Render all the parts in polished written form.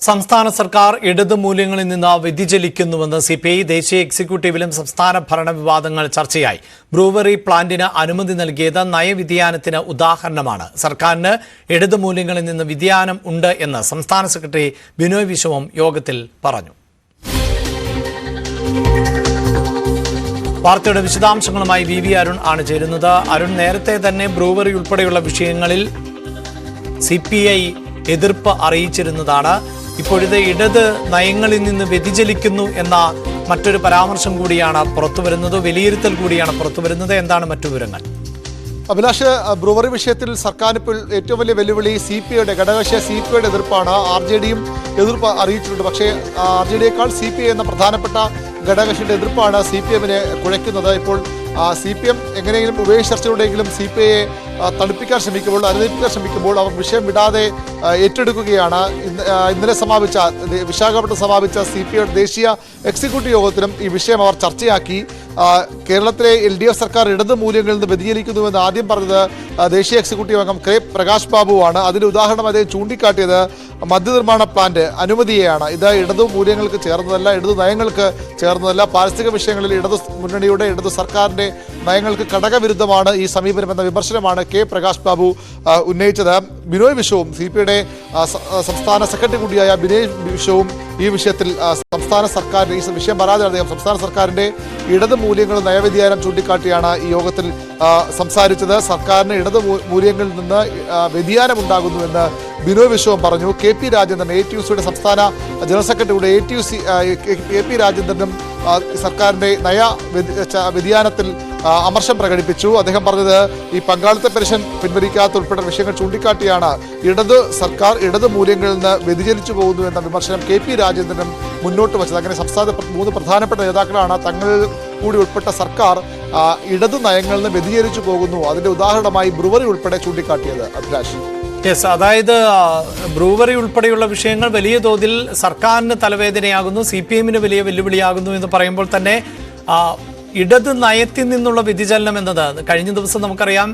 സംസ്ഥാന സർക്കാർ ഇടതു മൂല്യങ്ങളിൽ നിന്ന് വ്യതിചലിക്കുന്നുവെന്ന് സിപിഐ ദേശീയ എക്സിക്യൂട്ടീവിലും സംസ്ഥാന ഭരണ വിവാദങ്ങൾ ചർച്ചയായി. ബ്രൂവറി പ്ലാന്റിന് അനുമതി നൽകിയത് നയവ്യതിയാനത്തിന് ഉദാഹരണമാണ്. സർക്കാരിന് ഇടതു മൂല്യങ്ങളിൽ നിന്ന് വ്യതിയാനം ഉണ്ട് എന്ന് സംസ്ഥാന സെക്രട്ടറി ബിനോയ് വിശ്വം യോഗത്തിൽ പറഞ്ഞു. വാർത്തയുടെ വിശദാംശങ്ങളുമായി വി അരുൺ ആണ് ചേരുന്നത്. അരുൺ, നേരത്തെ തന്നെ ബ്രൂവറി ഉൾപ്പെടെയുള്ള വിഷയങ്ങളിൽ സിപിഐ എതിർപ്പ് അറിയിച്ചിരുന്നതാണ്. ഇപ്പോഴത്തെ ഇടത് നയങ്ങളിൽ നിന്ന് വ്യതിചലിക്കുന്നു എന്ന മറ്റൊരു പരാമർശം കൂടിയാണ് പുറത്തുവരുന്നത്, വിലയിരുത്തൽ കൂടിയാണ് പുറത്തുവരുന്നത്. എന്താണ് മറ്റു വിവരങ്ങൾ? അഭിലാഷ്, ബ്രൂവറി വിഷയത്തിൽ സർക്കാരിപ്പോൾ ഏറ്റവും വലിയ വെല്ലുവിളി സിപിഐയുടെ ഘടകകക്ഷിയ സിപിഐയുടെ എതിർപ്പാണ്. ആർജെഡിയും എതിർപ്പ് അറിയിച്ചിട്ടുണ്ട്. പക്ഷേ ആർജെഡിയേക്കാൾ സിപിഐ എന്ന പ്രധാനപ്പെട്ട ഘടകകക്ഷിയുടെ എതിർപ്പാണ് സിപിഎമ്മിനെ കുഴയ്ക്കുന്നത്. ഇപ്പോൾ സിപിഎം എങ്ങനെയെങ്കിലും ഉപേക്ഷ ചർച്ചയുടെയെങ്കിലും സിപിഐയെ തണുപ്പിക്കാൻ ശ്രമിക്കുമ്പോൾ, അനുനയിപ്പിക്കാൻ ശ്രമിക്കുമ്പോൾ അവർ വിഷയം വിടാതെ ഏറ്റെടുക്കുകയാണ്. ഇന്നലെ വിശാഖപട്ടണം സമാപിച്ച സിപിഐയുടെ ദേശീയ എക്സിക്യൂട്ടീവ് യോഗത്തിലും ഈ വിഷയം അവർ ചർച്ചയാക്കി. കേരളത്തിലെ LDF സർക്കാർ ഇടതു മൂല്യങ്ങളിൽ നിന്ന് വ്യതിചലിക്കുന്നുവെന്ന് ആദ്യം പറഞ്ഞത് ദേശീയ എക്സിക്യൂട്ടീവ് അംഗം കെ പ്രകാശ് ബാബുവാണ്. അതിന് ഉദാഹരണം അദ്ദേഹം ചൂണ്ടിക്കാട്ടിയത് മദ്യനിർമ്മാണ പ്ലാന്റ് അനുമതിയെയാണ്. ഇത് ഇടതു മൂല്യങ്ങൾക്ക് ചേർന്നതല്ല, ഇടതു നയങ്ങൾക്ക് ചേർന്നതല്ല. പാരിസ്ഥിതിക വിഷയങ്ങളിൽ ഇടതു മുന്നണിയുടെ, ഇടതു സർക്കാരിൻ്റെ നയങ്ങൾക്ക് ഘടകവിരുദ്ധമാണ് ഈ സമീപനമെന്ന വിമർശനമാണ് കെ പ്രകാശ് ബാബു ഉന്നയിച്ചത്. ബിനോയ് വിശ്വവും സിപിഐയുടെ സംസ്ഥാന സെക്രട്ടറി കൂടിയായ ബിനോയ് വിശ്വവും ഈ വിഷയത്തിൽ സംസ്ഥാന സർക്കാരിൻ്റെ ഈ വിഷയം പറയാതെ അദ്ദേഹം സംസ്ഥാന സർക്കാരിൻ്റെ ഇടതു മൂല്യങ്ങൾ നയവ്യതിയാനം ചൂണ്ടിക്കാട്ടിയാണ് ഈ യോഗത്തിൽ സംസാരിച്ചത്. സർക്കാരിന് ഇടതു മൂല്യങ്ങളിൽ നിന്ന് വ്യതിയാനമുണ്ടാകുന്നുവെന്ന് ബിനോയ് വിശ്വം പറഞ്ഞു. KP രാജേന്ദ്രൻ, ATUCയുടെ സംസ്ഥാന ജനറൽ സെക്രട്ടറിയുടെ KP രാജേന്ദ്രനും സർക്കാരിൻ്റെ നയ വ്യതിയാനത്തിൽ അമർഷം പ്രകടിപ്പിച്ചു. അദ്ദേഹം പറഞ്ഞത് ഈ പങ്കാളിത്ത പെൻഷൻ പിൻവലിക്കാത്ത ഉൾപ്പെടെ വിഷയങ്ങൾ ചൂണ്ടിക്കാട്ടിയാണ് സർക്കാർ ഇടതു മൂല്യങ്ങളിൽ നിന്ന് വ്യതിചലിച്ചു പോകുന്നു എന്ന വിമർശനം KP രാജേന്ദ്രനും മുന്നോട്ട് വച്ചത്. അങ്ങനെ സംസ്ഥാനത്തെ 3 പ്രധാനപ്പെട്ട നേതാക്കളാണ് തങ്ങൾ കൂടി ഉൾപ്പെട്ട സർക്കാർ ഇടതു നയങ്ങളിൽ നിന്ന് വ്യതിചലിച്ചു പോകുന്നു, അതിന്റെ ഉദാഹരണമായി ബ്രൂവറി ഉൾപ്പെടെ ചൂണ്ടിക്കാട്ടിയത്. അഭിലാഷ്, അതായത് ബ്രൂവറി ഉൾപ്പെടെയുള്ള വിഷയങ്ങൾ വലിയ തോതിൽ സർക്കാരിന് തലവേദനയാകുന്നു, CPM-ന് വലിയ വെല്ലുവിളിയാകുന്നു എന്ന് പറയുമ്പോൾ തന്നെ ഇടത് നയത്തിൽ നിന്നുള്ള വ്യതിചലനം എന്നത് കഴിഞ്ഞ ദിവസം നമുക്കറിയാം,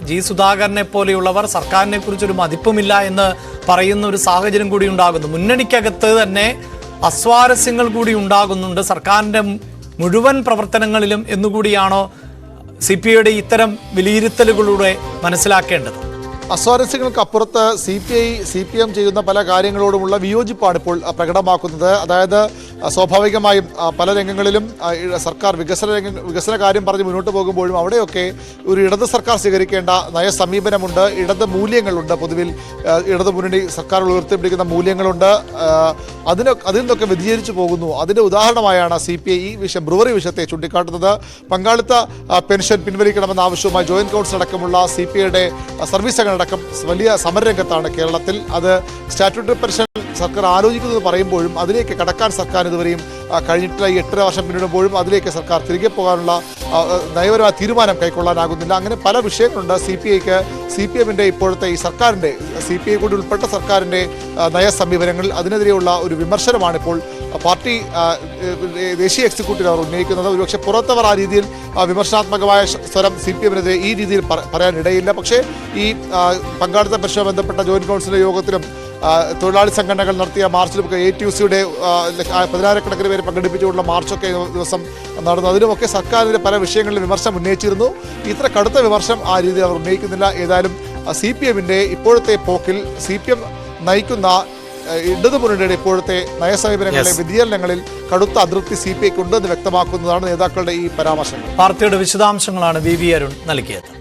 G. സുധാകരനെ പോലെയുള്ളവർ സർക്കാരിനെ കുറിച്ചൊരു മതിപ്പുമില്ല എന്ന് പറയുന്ന ഒരു സാഹചര്യം കൂടി ഉണ്ടാകുന്നു. മുന്നണിക്കകത്ത് തന്നെ അസ്വാരസ്യങ്ങൾ കൂടി ഉണ്ടാകുന്നുണ്ട് സർക്കാരിൻ്റെ മുഴുവൻ പ്രവർത്തനങ്ങളിലും എന്നുകൂടിയാണോ CPIയുടെ ഇത്തരം വിലയിരുത്തലുകളിലൂടെ മനസ്സിലാക്കേണ്ടത്? അസ്വാരസ്യങ്ങൾക്ക് അപ്പുറത്ത് CPM ചെയ്യുന്ന പല കാര്യങ്ങളോടുമുള്ള വിയോജിപ്പാണ് ഇപ്പോൾ പ്രകടമാക്കുന്നത്. അതായത് സ്വാഭാവികമായും പല രംഗങ്ങളിലും സർക്കാർ വികസന കാര്യം പറഞ്ഞ് മുന്നോട്ട് പോകുമ്പോഴും അവിടെയൊക്കെ ഒരു ഇടത് സർക്കാർ സ്വീകരിക്കേണ്ട നയസമീപനമുണ്ട്, ഇടത് മൂല്യങ്ങളുണ്ട്. പൊതുവിൽ ഇടതു മുന്നണി സർക്കാർ ഉയർത്തിപ്പിടിക്കുന്ന മൂല്യങ്ങളുണ്ട്. അതിൽ നിന്നൊക്കെ വ്യതിചലിച്ചു പോകുന്നു. അതിൻ്റെ ഉദാഹരണമായാണ് CPI ഈ വിഷയം, ബ്രൂവറി വിഷയത്തെ ചൂണ്ടിക്കാട്ടുന്നത്. പങ്കാളിത്ത പെൻഷൻ പിൻവലിക്കണമെന്ന ആവശ്യവുമായി ജോയിന്റ് കൗൺസിൽ അടക്കമുള്ള CPIയുടെ സർവീസ് അടക്കം വലിയ സമരരംഗത്താണ് കേരളത്തിൽ. അത് സ്റ്റാറ്റ്യൂട്ടറി പെൻഷൻ സർക്കാർ ആലോചിക്കുന്നത് പറയുമ്പോഴും അതിലേക്ക് കടക്കാൻ സർക്കാർ ഇതുവരെയും കഴിഞ്ഞിട്ടുള്ള 8.5 വർഷം പിന്നിടുമ്പോഴും അതിലേക്ക് സർക്കാർ തിരികെ പോകാനുള്ള നയപരമായ തീരുമാനം കൈക്കൊള്ളാനാകുന്നില്ല. അങ്ങനെ പല വിഷയങ്ങളുണ്ട് CPIക്ക്. CPM-ന്റെ ഇപ്പോഴത്തെ ഈ സർക്കാരിൻ്റെ, CPI കൂടി ഉൾപ്പെട്ട സർക്കാരിൻ്റെ നയസമീപനങ്ങൾ, അതിനെതിരെയുള്ള ഒരു വിമർശനമാണ് ഇപ്പോൾ പാർട്ടി ദേശീയ എക്സിക്യൂട്ടീവ് അവർ ഉന്നയിക്കുന്നത്. ഒരുപക്ഷെ പുറത്തവർ ആ രീതിയിൽ വിമർശനാത്മകമായ സ്വരം CPM-നെതിരെ ഈ രീതിയിൽ പറയാനിടയില്ല. പക്ഷേ ഈ പങ്കാളിത്ത പെൻഷനുമായി ബന്ധപ്പെട്ട ജോയിന്റ് കൗൺസിലിന്റെ യോഗത്തിലും തൊഴിലാളി സംഘടനകൾ നടത്തിയ മാർച്ചിലും ATUCയുടെ 10,000-കണക്കിന് പേര് പങ്കെടുപ്പിച്ചുകൊണ്ടുള്ള മാർച്ചൊക്കെ ദിവസം നടന്നു. അതിലുമൊക്കെ സർക്കാരിൻ്റെ പല വിഷയങ്ങളിൽ വിമർശനം ഉന്നയിച്ചിരുന്നു. ഇത്ര കടുത്ത വിമർശനം ആ രീതിയിൽ അവർ ഉന്നയിക്കുന്നില്ല. ഏതായാലും CPM-ന്റെ ഇപ്പോഴത്തെ പോക്കിൽ, CPM നയിക്കുന്ന ഇടതു മുന്നണിയുടെ ഇപ്പോഴത്തെ നയസമീപനങ്ങളിലെ വ്യതിചലനങ്ങളിൽ കടുത്ത അതൃപ്തി CPIക്ക് ഉണ്ടെന്ന് വ്യക്തമാക്കുന്നതാണ് നേതാക്കളുടെ ഈ പരാമർശങ്ങൾ. വാർത്തയുടെ വിശദാംശങ്ങളാണ് വി അരുൺ നൽകിയത്.